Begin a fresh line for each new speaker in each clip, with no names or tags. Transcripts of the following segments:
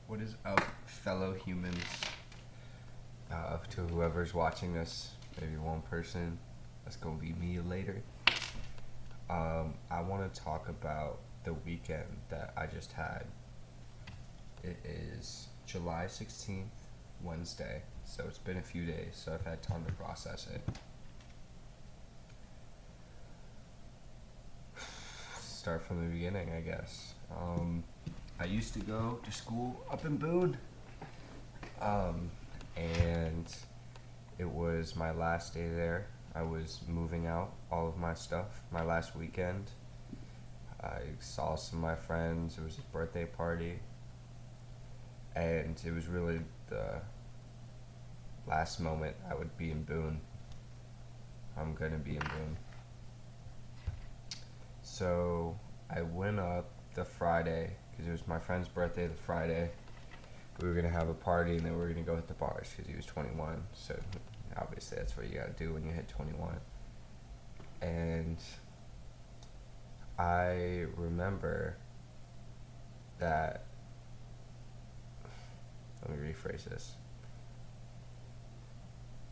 What is up, fellow humans? To whoever's watching this, maybe one person, that's gonna be me later. I want to talk about the weekend that I just had. It is July 16th, Wednesday, so it's been a few days, so I've had time to process it. Start from the beginning, I guess. I used to go to school up in Boone, and it was my last day there. I was moving out all of my stuff. My last weekend, I saw some of my friends. It was his birthday party, and it was really the last moment I would be in Boone. I'm gonna be in Boone. So I went up the Friday because it was my friend's birthday the Friday. We were gonna have a party and then we were gonna go hit the bars because he was 21. So obviously that's what you gotta do when you hit 21. And I remember that. Let me rephrase this.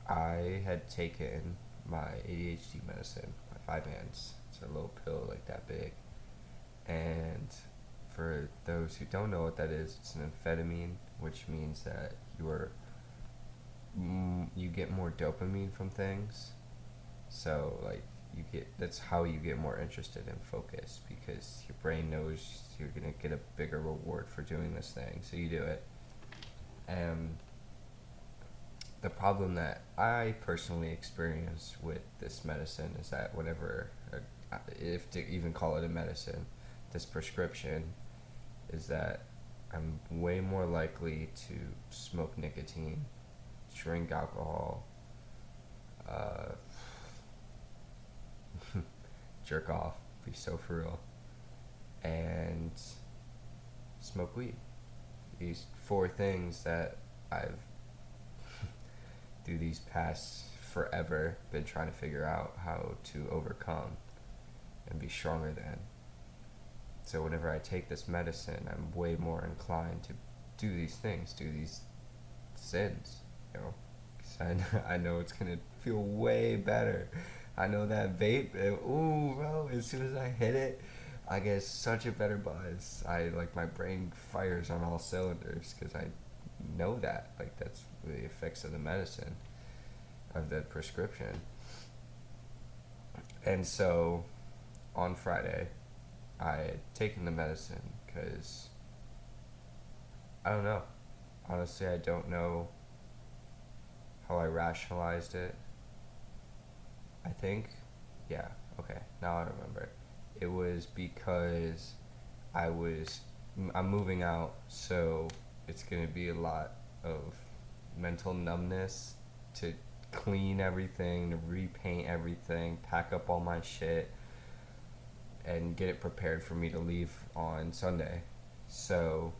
I had taken my ADHD medicine, my 5-ANS. It's a little pill like that big. And for those who don't know what that is, it's an amphetamine, which means that you get more dopamine from things. So that's how you get more interested in focus, because your brain knows you're gonna get a bigger reward for doing this thing, so you do it. And the problem that I personally experience with this medicine is that if to even call it a medicine, this prescription, is that I'm way more likely to smoke nicotine, drink alcohol, jerk off, be so for real, and smoke weed. These 4 things that I've through these past forever been trying to figure out how to overcome and be stronger than. So whenever I take this medicine, I'm way more inclined to do these things, do these sins, you know. 'Cause I know it's gonna feel way better. I know that vape, ooh, bro, as soon as I hit it, I get such a better buzz. My brain fires on all cylinders because I know that. That's the effects of the medicine, of the prescription. And so on Friday, I had taken the medicine because I don't know. Honestly, I don't know how I rationalized it. I think, yeah, okay, now I remember. It was because I'm moving out, so it's going to be a lot of mental numbness to clean everything, to repaint everything, pack up all my shit, and get it prepared for me to leave on Sunday. So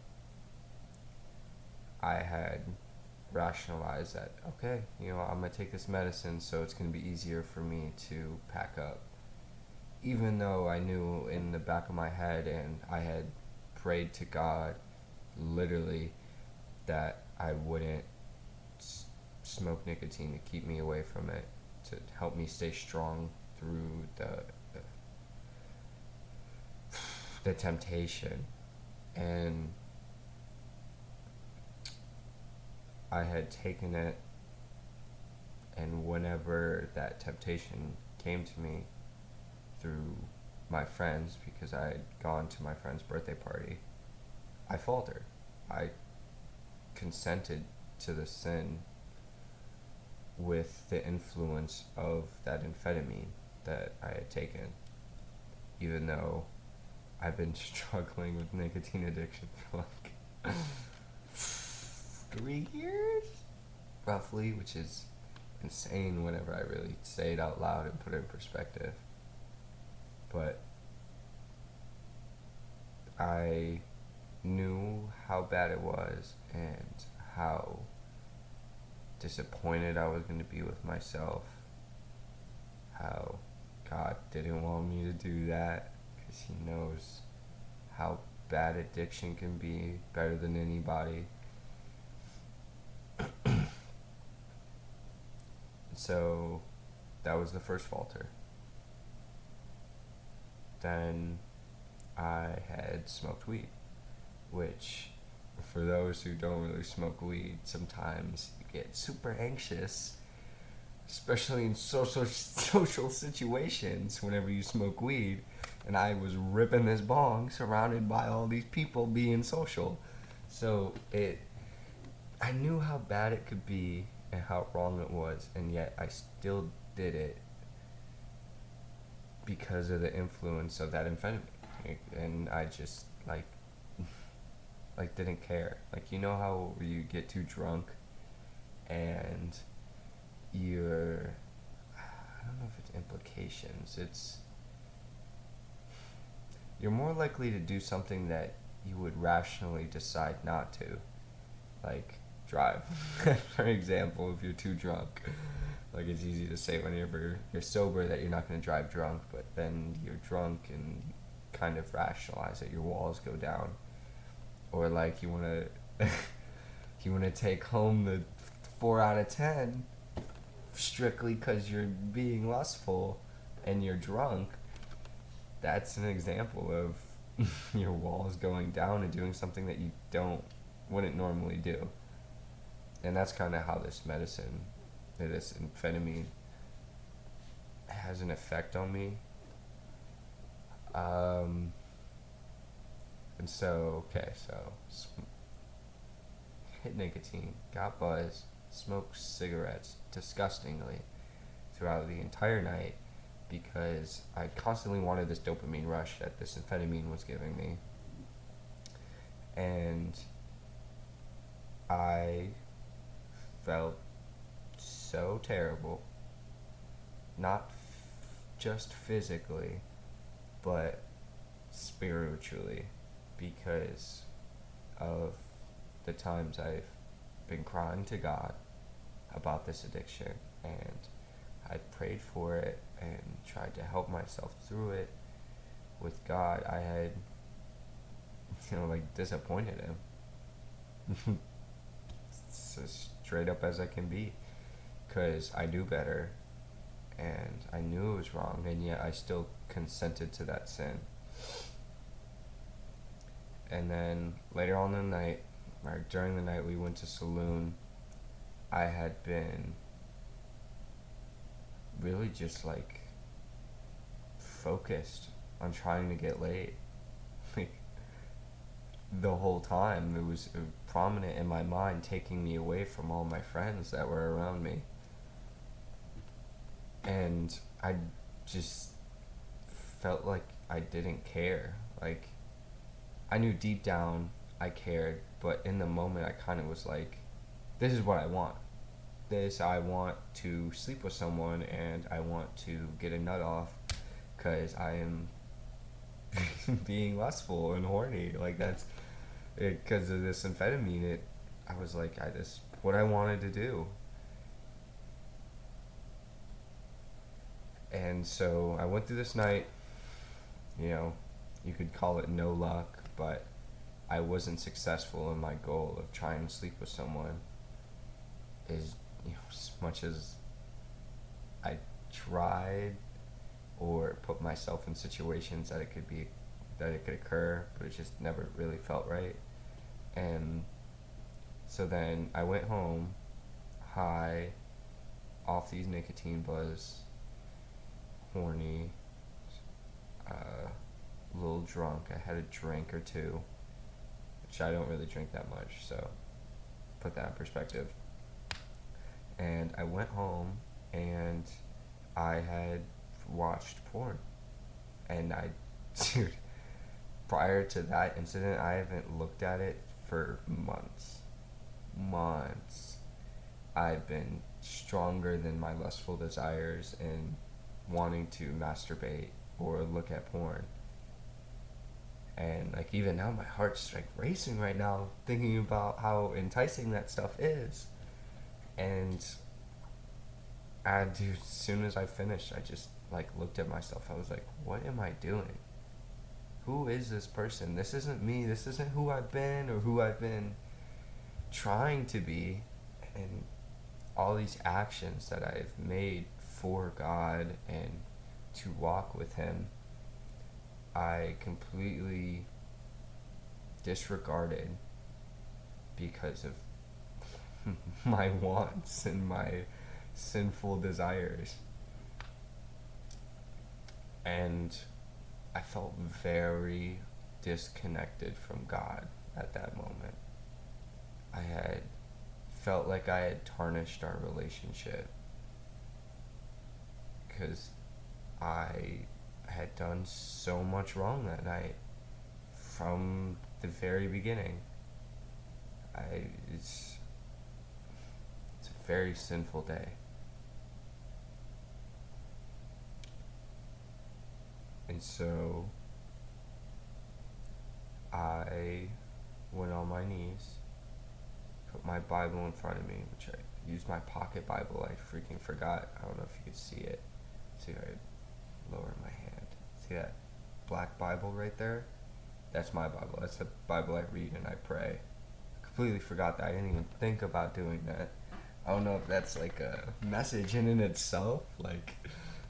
I had rationalized that, okay, I'm going to take this medicine, so it's going to be easier for me to pack up. Even though I knew in the back of my head, and I had prayed to God literally that I wouldn't smoke nicotine to keep me away from it, to help me stay strong through the temptation. And I had taken it, and whenever that temptation came to me through my friends, because I had gone to my friend's birthday party, I faltered. I consented to the sin with the influence of that amphetamine that I had taken, even though I've been struggling with nicotine addiction for 3 years, roughly, which is insane whenever I really say it out loud and put it in perspective. But I knew how bad it was and how disappointed I was going to be with myself, how God didn't want me to do that because he knows how bad addiction can be better than anybody. So that was the first falter. Then I had smoked weed, which, for those who don't really smoke weed, sometimes you get super anxious, especially in social situations whenever you smoke weed. And I was ripping this bong surrounded by all these people being social. So I knew how bad it could be and how wrong it was, and yet I still did it because of the influence of that amphetamine. And I just didn't care. Like, you know how you get too drunk and you're, I don't know if it's implications, you're more likely to do something that you would rationally decide not to, like drive. For example, if you're too drunk, like, it's easy to say whenever you're sober that you're not going to drive drunk, but then you're drunk and you kind of rationalize it, your walls go down. Or like you want to you want to take home the 4 out of 10 strictly because you're being lustful and you're drunk. That's an example of your walls going down and doing something that you wouldn't normally do. And that's kind of how this amphetamine has an effect on me. And so, hit nicotine, got buzzed, smoked cigarettes disgustingly throughout the entire night because I constantly wanted this dopamine rush that this amphetamine was giving me. And I felt so terrible, not just physically, but spiritually, because of the times I've been crying to God about this addiction, and I prayed for it and tried to help myself through it with God. I had, disappointed him. It's as straight up as I can be, because I knew better and I knew it was wrong, and yet I still consented to that sin. And then later on in the night, or during the night, we went to saloon. I had been really just focused on trying to get laid. The whole time it was prominent in my mind, taking me away from all my friends that were around me. And I just felt like I didn't care. Like, I knew deep down I cared, but in the moment I kind of was like, this is what I want. I want to sleep with someone, and I want to get a nut off because I am being lustful and horny. Like, that's it, because of this amphetamine. I was like, this what I wanted to do. And so I went through this night, you could call it no luck, but I wasn't successful in my goal of trying to sleep with someone. As much as I tried or put myself in situations that it could occur, but it just never really felt right. And so then I went home, high, off these nicotine buzz, horny, a little drunk. I had a drink or two, which I don't really drink that much, so put that in perspective. And I went home and I had watched porn. And dude, prior to that incident, I haven't looked at it for months. I've been stronger than my lustful desires and wanting to masturbate or look at porn. And even now my heart's racing right now thinking about how enticing that stuff is. And dude, as soon as I finished, I just looked at myself. I was like, what am I doing? who is this person? This isn't me. This isn't who I've been or who I've been trying to be. And all these actions that I've made for God and to walk with Him, I completely disregarded because of my wants and my sinful desires. And I felt very disconnected from God at that moment. I had felt like I had tarnished our relationship because I had done so much wrong that night from the very beginning. It's a very sinful day. And so I went on my knees, put my Bible in front of me, which I used my pocket Bible. I freaking forgot. I don't know if you could see it. See, I lower my hand. See that black Bible right there? That's my Bible. That's the Bible I read and I pray. I completely forgot that. I didn't even think about doing that. I don't know if that's like a message in itself. Like,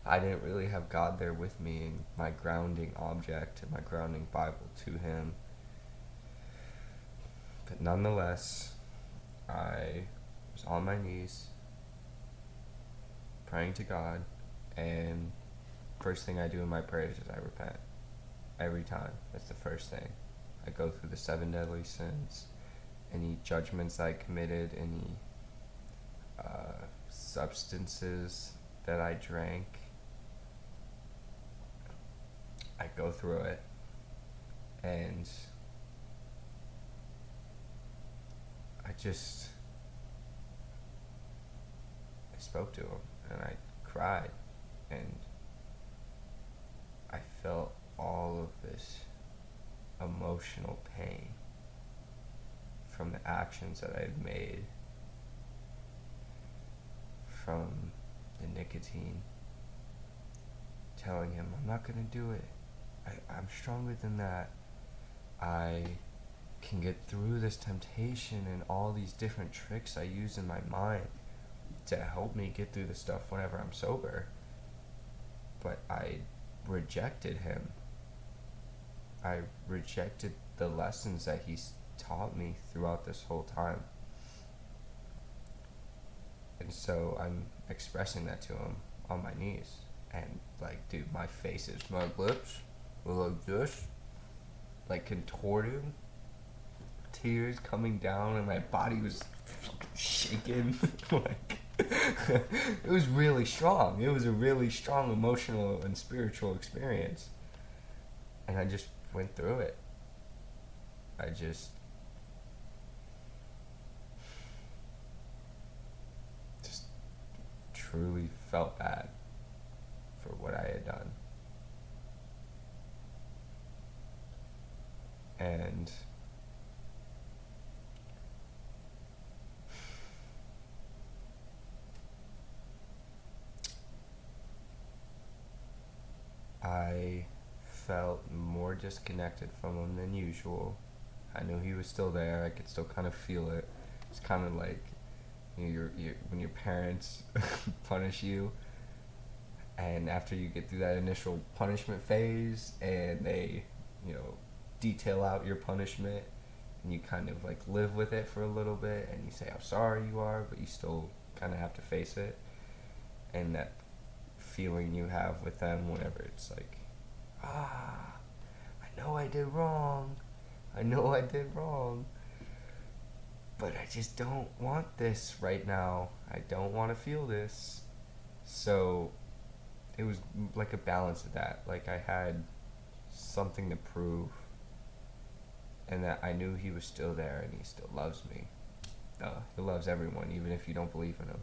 I didn't really have God there with me and my grounding object and my grounding Bible to Him. But nonetheless, I was on my knees praying to God, and first thing I do in my prayers is I repent. Every time. That's the first thing. I go through the 7 deadly sins, any judgments I committed, any substances that I drank. I go through it, and I spoke to Him, and I cried, and I felt all of this emotional pain from the actions that I had made, from the nicotine, telling Him, I'm not going to do it. I'm stronger than that. I can get through this temptation and all these different tricks I use in my mind to help me get through the stuff whenever I'm sober. But I rejected Him. I rejected the lessons that He's taught me throughout this whole time. And so I'm expressing that to Him on my knees. And like, dude, my lips were like this, like contorted, tears coming down, and my body was shaking. Like, it was really strong. It was a really strong emotional and spiritual experience. And I just went through it. I just truly felt bad for what I had done. And I felt more disconnected from Him than usual. I knew He was still there. I could still kind of feel it. It's kind of like, you know, when your parents punish you, and after you get through that initial punishment phase, and they, you know, detail out your punishment, and you kind of like live with it for a little bit, and you say how sorry you are, but you still kind of have to face it. And that feeling you have with them whenever it's like, I know I did wrong, but I just don't want this right now. I don't want to feel this. So it was like a balance of that. Like, I had something to prove, and that I knew He was still there and He still loves me. He loves everyone, even if you don't believe in Him.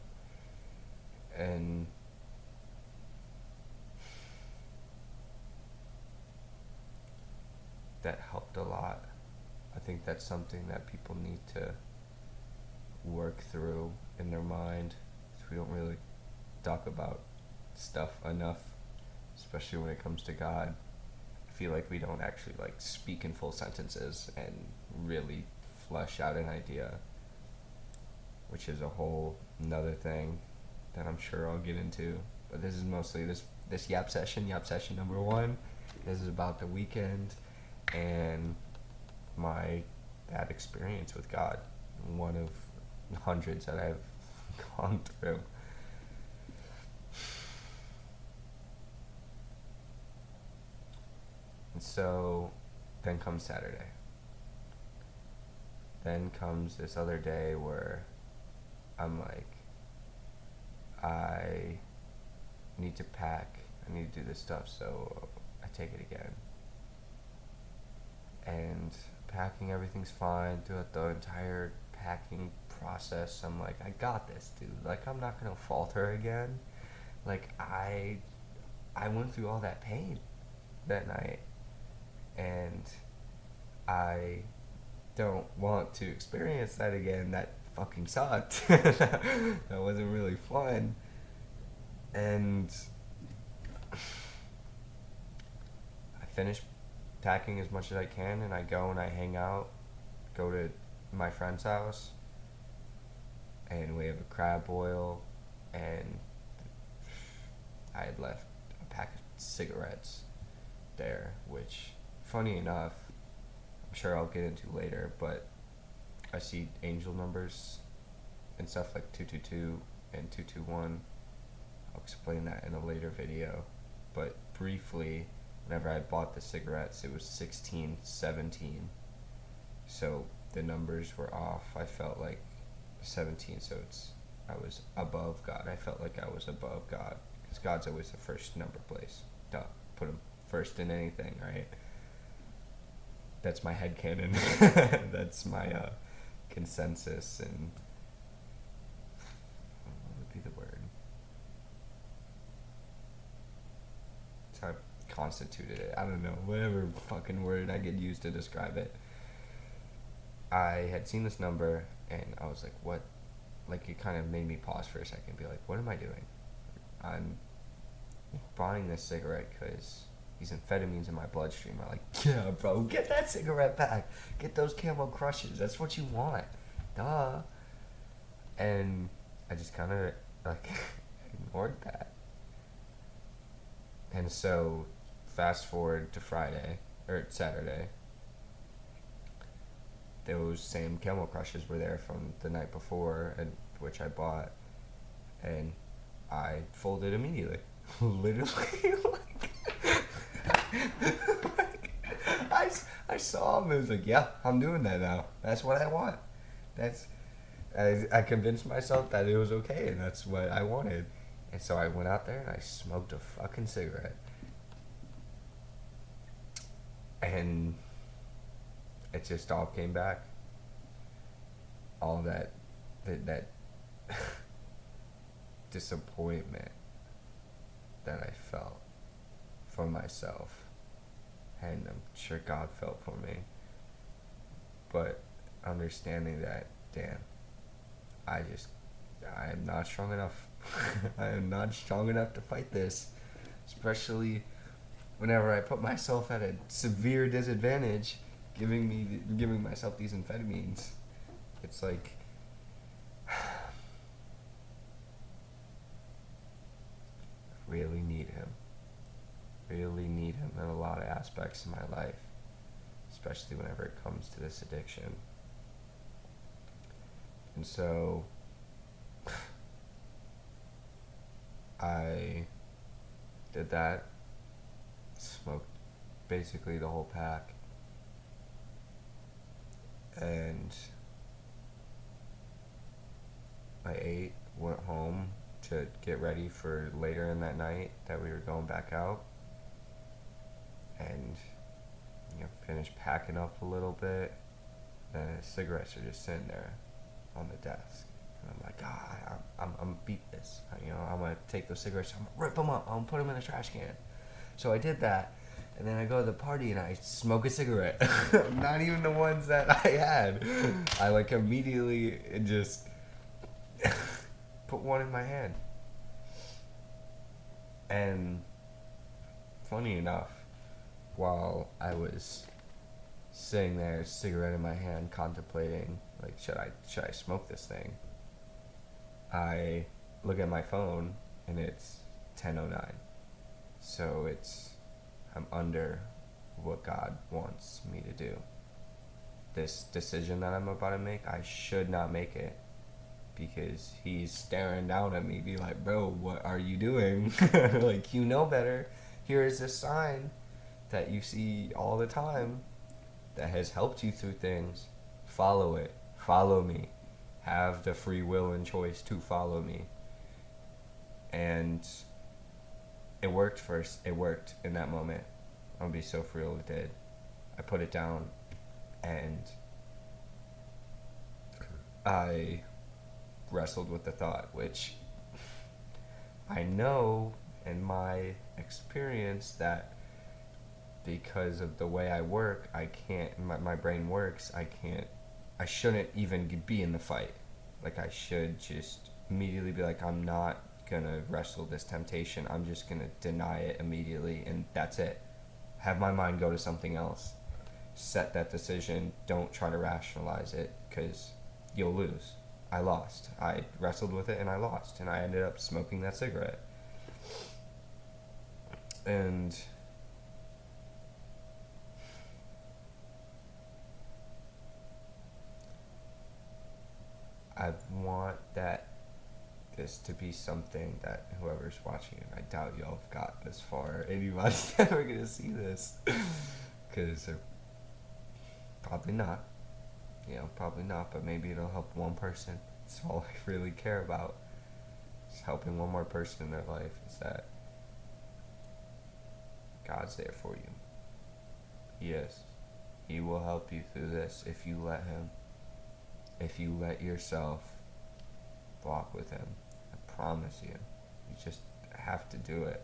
And that helped a lot. I think that's something that people need to work through in their mind. We don't really talk about stuff enough, especially when it comes to God. I feel like we don't actually like speak in full sentences and really flesh out an idea, which is a whole another thing that I'm sure I'll get into. But this is mostly this Yap Session number 1. This is about the weekend and my bad experience with God, one of hundreds that I've gone through. And so then comes Saturday. Then comes this other day where I'm like, I need to pack, I need to do this stuff, so I take it again. And packing, everything's fine throughout the entire packing process. I'm like, I got this, dude. Like, I'm not gonna falter again. Like, I went through all that pain that night, and I don't want to experience that again. That fucking sucked. That wasn't really fun. And I finish packing as much as I can, and I go and I hang out, go to my friend's house, and we have a crab boil, and I had left a pack of cigarettes there, which, funny enough, I'm sure I'll get into later, but I see angel numbers and stuff like 222 and 221. I'll explain that in a later video, but briefly, whenever I bought the cigarettes, it was 1617, so the numbers were off. I felt like 17, so I was above God. I felt like I was above God, because God's always the first number place. Duh, put him first in anything, right? That's my headcanon. That's my consensus, and what would be the word? That's how I constituted it. I don't know, whatever fucking word I could use to describe it. I had seen this number, and I was like, what? Like, it kind of made me pause for a second and be like, what am I doing? I'm buying this cigarette because these amphetamines in my bloodstream. I'm like, yeah, bro, get that cigarette pack. Get those Camel Crushes. That's what you want. Duh. And I just kind of, like, ignored that. And so, fast forward to Saturday. Those same Camel Crushes were there from the night before, and which I bought, and I folded immediately. Literally, I saw him and was like, yeah, I'm doing that now. That's what I want. I convinced myself that it was okay, and that's what I wanted. And so I went out there and I smoked a fucking cigarette. And it just all came back. All that disappointment that I felt for myself, and I'm sure God felt for me. But understanding that, damn, I am not strong enough. I am not strong enough to fight this, especially whenever I put myself at a severe disadvantage, giving myself these amphetamines. It's like, really need him in a lot of aspects of my life, especially whenever it comes to this addiction. And so I did that, smoked basically the whole pack, and I ate, went home to get ready for later in that night that we were going back out, and finished packing up a little bit. Then the cigarettes are just sitting there on the desk, and I'm like, I'm gonna beat this. I'm gonna take those cigarettes, I'm gonna rip them up, I'm gonna put them in the trash can. So I did that, and then I go to the party and I smoke a cigarette. Not even the ones that I had. I immediately just put one in my hand. And funny enough, while I was sitting there, cigarette in my hand, contemplating, like, should I smoke this thing? I look at my phone, and it's 10:09. So I'm under what God wants me to do. This decision that I'm about to make, I should not make it, because he's staring down at me, be like, bro, what are you doing? Like, you know better. Here is this sign that you see all the time that has helped you through things. Follow it. Follow me. Have the free will and choice to follow me. And it worked first. It worked in that moment. I'm gonna be so for real, it did. I put it down, and I wrestled with the thought, which I know in my experience that because of the way I work, I can't, my brain works, I shouldn't even be in the fight. Like, I should just immediately be like, I'm not gonna wrestle this temptation. I'm just gonna deny it immediately, and that's it. Have my mind go to something else. Set that decision. Don't try to rationalize it, because you'll lose. I lost. I wrestled with it and I lost, and I ended up smoking that cigarette. And I want this to be something that whoever's watching it, I doubt y'all have got this far. Anybody's ever gonna see this, because they're probably not. Probably not, but maybe it'll help one person. That's all I really care about. Just helping one more person in their life. Is that God's there for you. He is. He will help you through this if you let him. If you let yourself walk with him. I promise you. You just have to do it.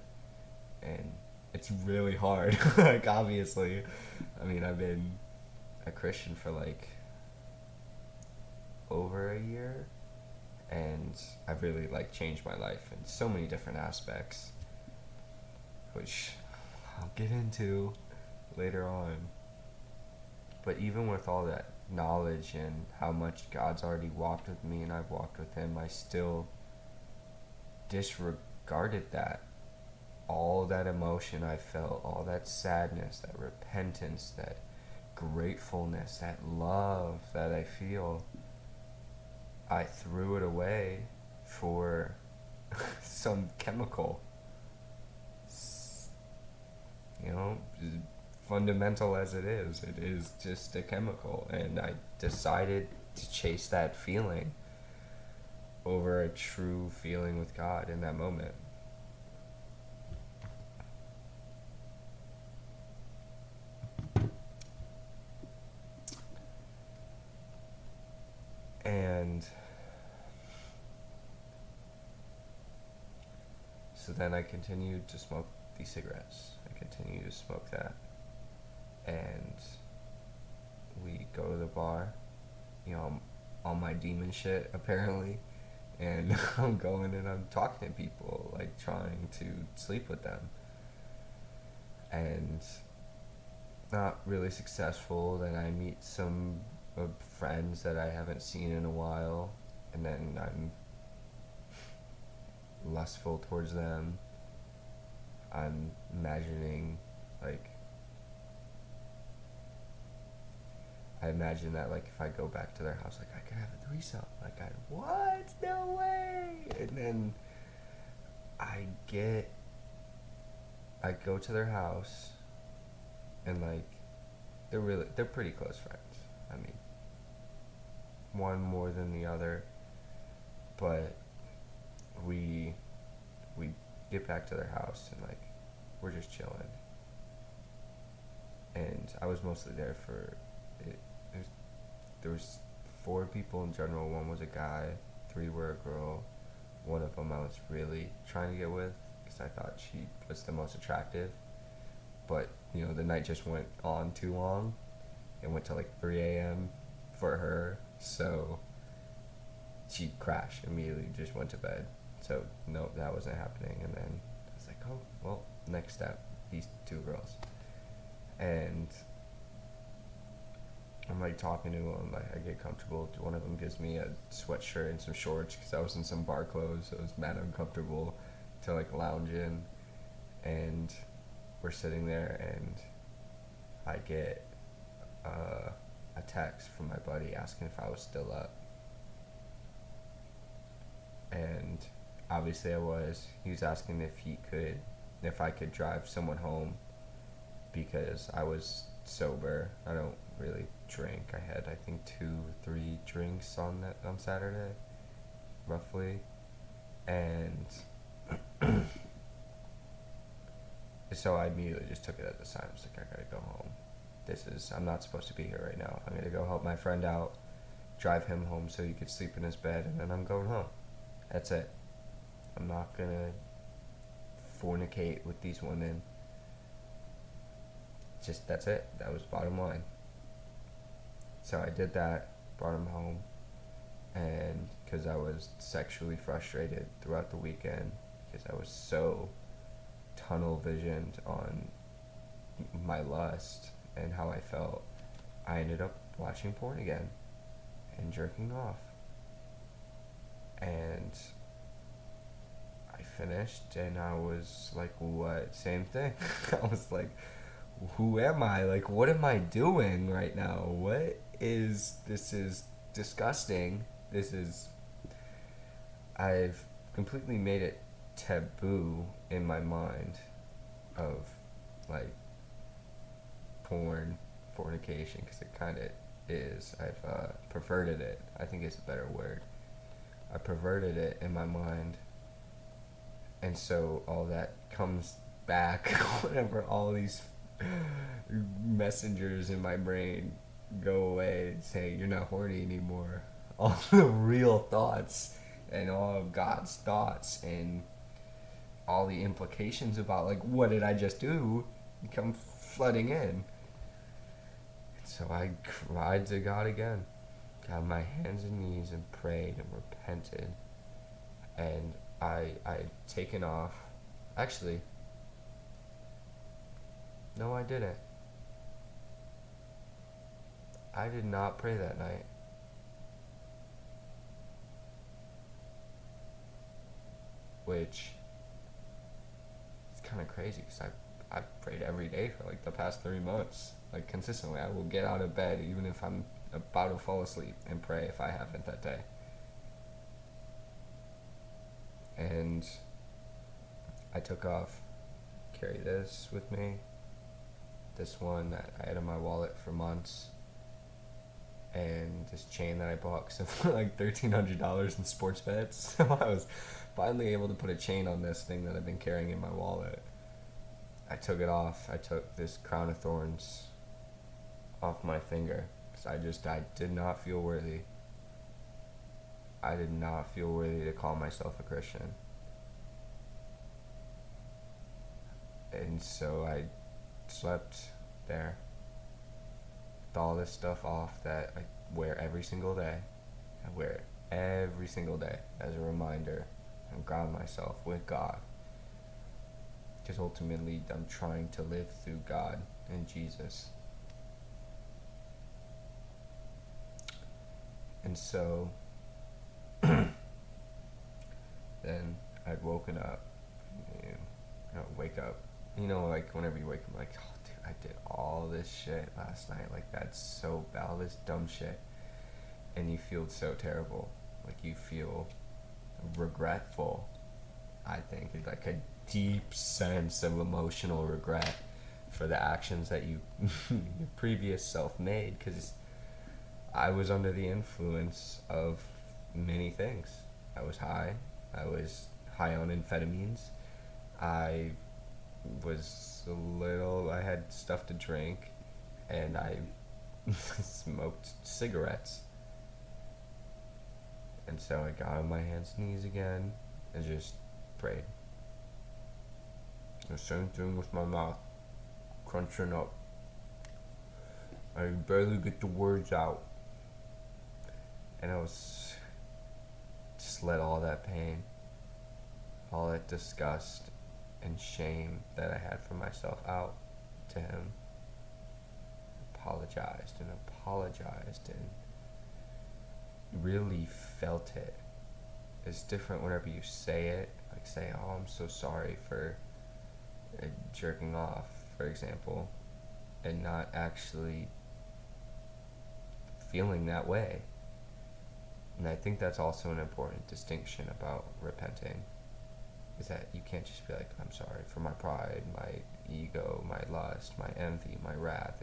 And it's really hard. Like, obviously. I mean, I've been a Christian for like over a year, and I've really like changed my life in so many different aspects, which I'll get into later on. But even with all that knowledge and how much God's already walked with me and I've walked with him, I still disregarded that. All that emotion I felt, all that sadness, that repentance, that gratefulness, that love that I feel, I threw it away for some chemical. Fundamental as it is just a chemical. And I decided to chase that feeling over a true feeling with God in that moment. And so then I continued to smoke these cigarettes. I continued to smoke that. And we go to the bar, I'm on my demon shit, apparently. And I'm going and I'm talking to people, like trying to sleep with them. And not really successful. Then I meet some friends that I haven't seen in a while, and then I'm lustful towards them. I'm imagining, like, I imagine that, like, if I go back to their house, like, I could have a threesome. Like, what? No way! And then I go to their house, and, like, they're pretty close friends. I mean, one more than the other, but we get back to their house, and, like, we're just chilling. And I was mostly there for it. There was 4 people in general. 1 was a guy, 3 were a girl. One of them I was really trying to get with because I thought she was the most attractive. But, the night just went on too long. It went to like 3 a.m. for her. So she crashed immediately, just went to bed. So, no, that wasn't happening. And then I was like, oh, well, next step, these 2 girls. And I'm like talking to them, like I get comfortable. One of them gives me a sweatshirt and some shorts because I was in some bar clothes, so it was mad uncomfortable to like lounge in. And we're sitting there, and I get a text from my buddy asking if I was still up. And obviously I was. He was asking if I could drive someone home because I was sober. I don't really drink. I had, I think, 2-3 drinks on Saturday, roughly. And so I immediately just took it at the sign. I was like, I gotta go home. I'm not supposed to be here right now. I'm gonna go help my friend out, drive him home so he could sleep in his bed, and then I'm going home. That's it. I'm not gonna fornicate with these women. Just, that's it. That was bottom line. So I did that, brought him home, and because I was sexually frustrated throughout the weekend, because I was so tunnel visioned on my lust and how I felt, I ended up watching porn again and jerking off. And I finished, and I was like, what? Same thing. I was like, who am I? Like, what am I doing right now? This is disgusting. I've completely made it taboo in my mind of, like, fornication, because it kind of is. I've perverted it. I think it's a better word. I perverted it in my mind, and so all that comes back whenever all these messengers in my brain go away and say, you're not horny anymore. All the real thoughts and all of God's thoughts and all the implications about, like, what did I just do, come flooding in. So I cried to God again, got on my hands and knees and prayed and repented. And I had taken off. Actually, no, I didn't. I did not pray that night. Which is kind of crazy, because I've prayed every day for like the past 3 months. Like, consistently. I will get out of bed even if I'm about to fall asleep and pray if I haven't that day. And I took off, carry this with me, this one that I had in my wallet for months, and this chain that I bought because I put like $1,300 in sports bets. So I was finally able to put a chain on this thing that I've been carrying in my wallet. I took it off. I took this crown of thorns off my finger because I did not feel worthy. I did not feel worthy to call myself a Christian. And so I slept there with all this stuff off that I wear every single day. I wear it every single day as a reminder and ground myself with God. Because ultimately I'm trying to live through God and Jesus. And so then I'd woken up, wake up, like whenever you wake up, like, oh dude, I did all this shit last night, like that's so bad, all this dumb shit, and you feel so terrible, like you feel regretful. I think it's like a deep sense of emotional regret for the actions that your previous self made, because I was under the influence of many things. I was high on amphetamines. I had stuff to drink, and I smoked cigarettes. And so I got on my hands and knees again and just prayed. The same thing with my mouth, crunching up. I barely get the words out. And I was just let all that pain, all that disgust and shame that I had for myself out to him. apologized and apologized and really felt it. It's different whenever you say it, like say, "Oh, I'm so sorry for jerking off," for example, and not actually feeling that way. And I think that's also an important distinction about repenting, is that you can't just be like, "I'm sorry for my pride, my ego, my lust, my envy, my wrath."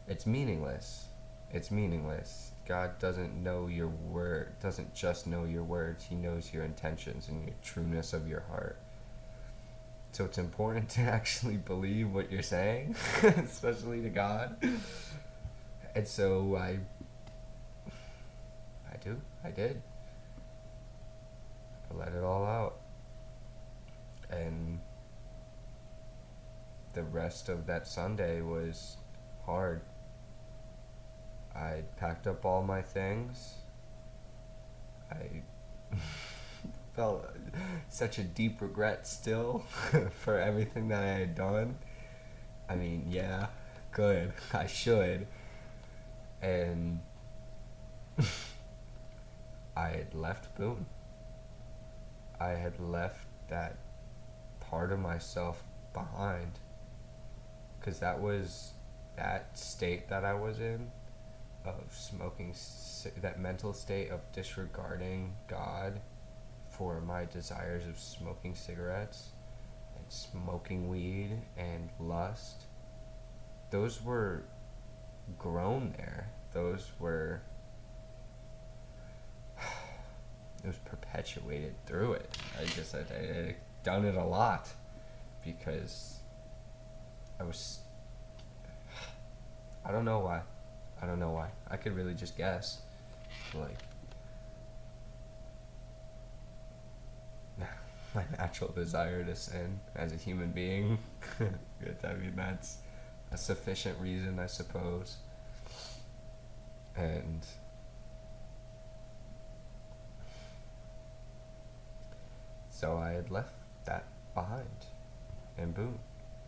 It's meaningless. It's meaningless. God doesn't just know your words. He knows your intentions and your trueness of your heart. So it's important to actually believe what you're saying, especially to God. And so I did. I let it all out. And the rest of that Sunday was hard. I packed up all my things. I felt such a deep regret still for everything that I had done. I mean, yeah, good. I should. And I had left Boone. I had left that part of myself behind. Because that state that I was in, of smoking, that mental state of disregarding God for my desires of smoking cigarettes and smoking weed and lust, those were grown there. It was perpetuated through it. I done it a lot because I don't know why. I could really just guess. Like, my natural desire to sin as a human being. I mean, that's a sufficient reason, I suppose. And so I had left that behind. And boom,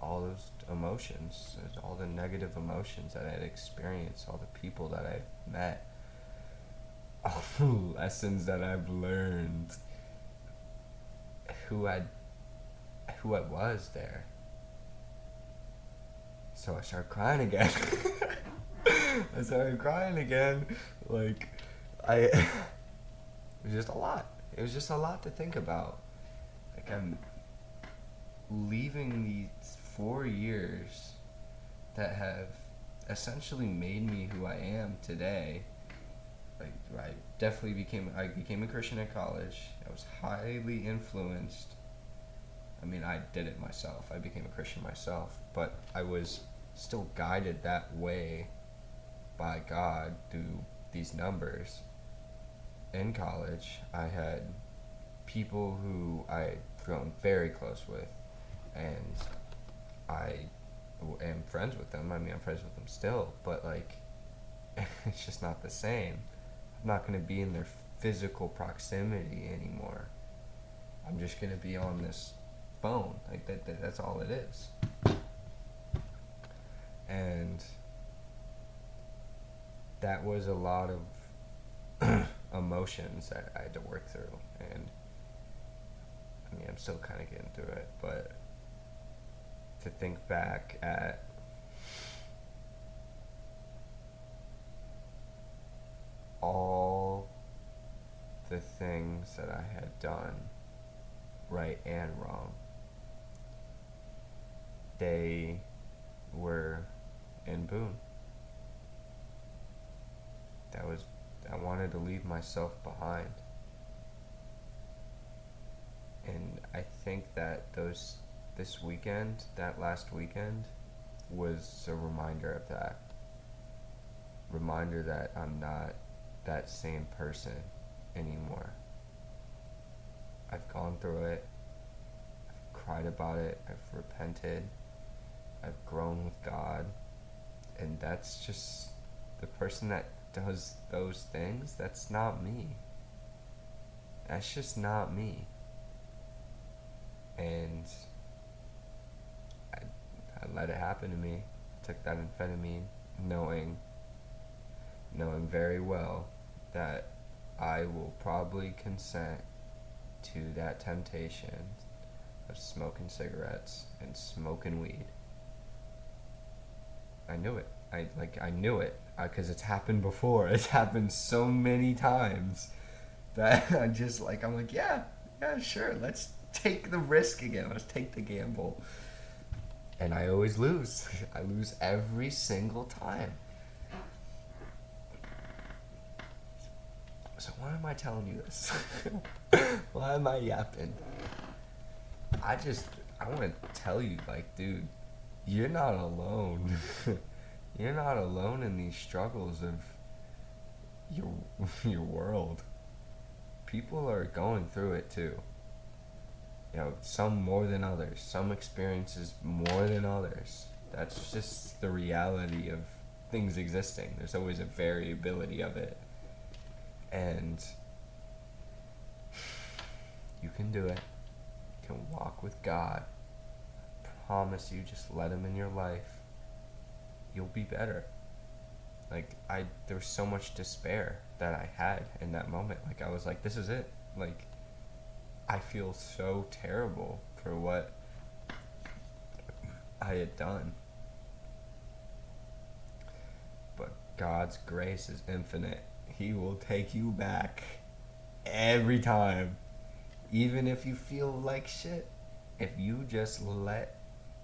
all those emotions, all the negative emotions that I had experienced, all the people that I've met, all the lessons that I've learned, who I was there. So I started crying again. Like, it was just a lot. It was just a lot to think about. Like, I'm leaving these 4 years that have essentially made me who I am today. Like, I became a Christian at college. I was highly influenced. I mean, I did it myself. I became a Christian myself, but I was still guided that way by God through these numbers. In college, I had people who I had grown very close with, and I am friends with them. I mean, I'm friends with them still, but like, it's just not the same. I'm not going to be in their physical proximity anymore. I'm just going to be on this phone. Like, that's all it is. And that was a lot of emotions that I had to work through. And I mean, I'm still kind of getting through it, but to think back at all the things that I had done, right and wrong, they were in Boone. I wanted to leave myself behind. And I think that that last weekend was a reminder of that. Reminder that I'm not that same person anymore. I've gone through it. I've cried about it. I've repented. I've grown with God. And that's just the person that does those things. That's not me. That's just not me. And I let it happen to me. took that amphetamine knowing very well that I will probably consent to that temptation of smoking cigarettes and smoking weed. I knew it. I knew it because it's happened before. It's happened so many times that I'm like, yeah, sure. Let's take the risk again. Let's take the gamble. And I always lose. I lose every single time. So why am I telling you this? Why am I yapping? I want to tell you, like, dude, you're not alone. You're not alone in these struggles of your world. People are going through it too. You know, some more than others. Some experiences more than others. That's just the reality of things existing. There's always a variability of it. And you can do it. You can walk with God. I promise you, just let Him in your life. You'll be better. There was so much despair that I had in that moment. Like, I was like, this is it. Like, I feel so terrible for what I had done. But God's grace is infinite. He will take you back every time. Even if you feel like shit. If you just let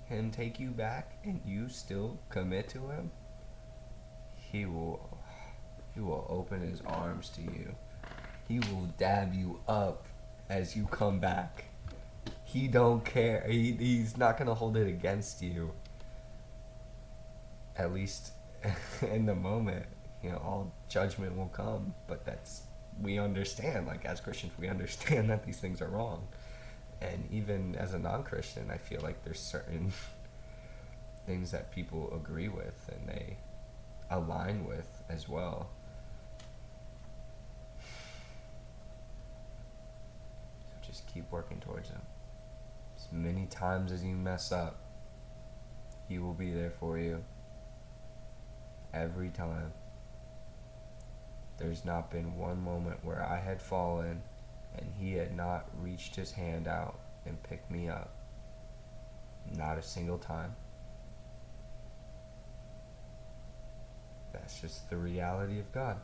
Him take you back and you still commit to Him, He will open His arms to you. He will dab you up as you come back. He don't care. He's not gonna hold it against you. At least in the moment. You know, all judgment will come, but we understand, like, as Christians, we understand that these things are wrong. And even as a non-Christian, I feel like there's certain things that people agree with and they align with as well. So just keep working towards them. As many times as you mess up, He will be there for you. Every time. There's not been one moment where I had fallen and He had not reached His hand out and picked me up. Not a single time. That's just the reality of God.